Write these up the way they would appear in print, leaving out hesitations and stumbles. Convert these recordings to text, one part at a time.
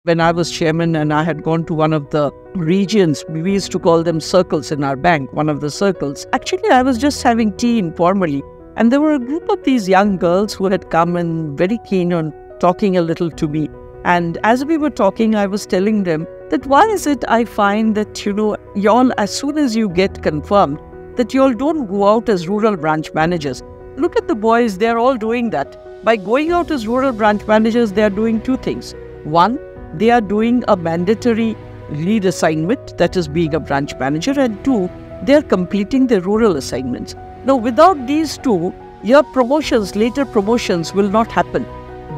when I was chairman and I had gone to one of the regions, we used to call them circles in our bank, one of the circles. Actually, I was just having tea informally, and there were a group of these young girls who had come and very keen on talking a little to me. And as we were talking, I was telling them that why is it I find that, y'all, as soon as you get confirmed, that y'all don't go out as rural branch managers. Look at the boys, they're all doing that. By going out as rural branch managers, they are doing two things. One, they are doing a mandatory lead assignment, that is being a branch manager, and two, they are completing their rural assignments. Now, without these two, your promotions, later promotions will not happen.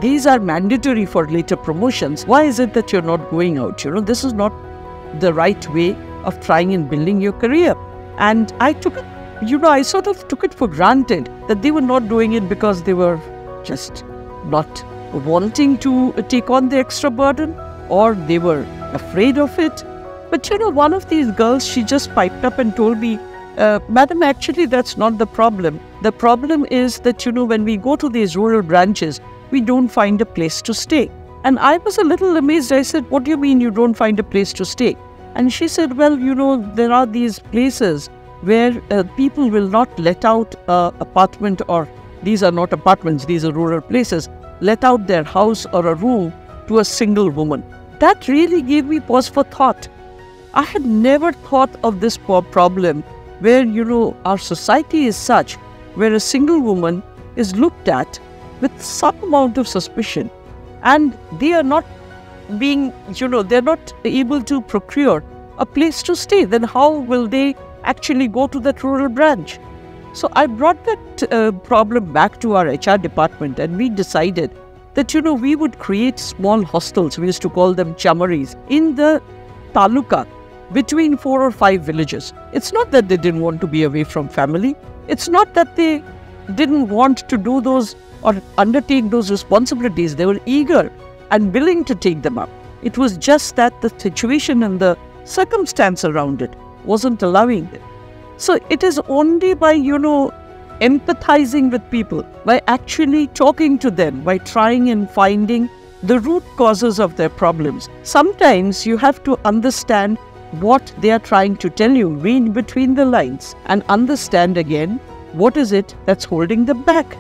These are mandatory for later promotions. Why is it that you're not going out? This is not the right way of trying and building your career. And I took it, I sort of took it for granted that they were not doing it because they were just not wanting to take on the extra burden, or they were afraid of it. But one of these girls, she just piped up and told me, Madam, actually that's not the problem. The problem is that, when we go to these rural branches, we don't find a place to stay. And I was a little amazed. I said, what do you mean you don't find a place to stay? And she said, well, there are these places where people will not let out an apartment, or these are not apartments, these are rural places, let out their house or a room to a single woman. That really gave me pause for thought. I had never thought of this problem where, our society is such, where a single woman is looked at with some amount of suspicion, and they are not being, they're not able to procure a place to stay. Then how will they actually go to that rural branch? So I brought that problem back to our HR department, and we decided that, we would create small hostels. We used to call them chamaris in the taluka between 4 or 5 villages. It's not that they didn't want to be away from family. It's not that they didn't want to do those or undertake those responsibilities. They were eager and willing to take them up. It was just that the situation and the circumstance around it wasn't allowing it. So it is only by, empathizing with people, by actually talking to them, by trying and finding the root causes of their problems. Sometimes you have to understand what they are trying to tell you, read between the lines, and understand again what is it that's holding them back.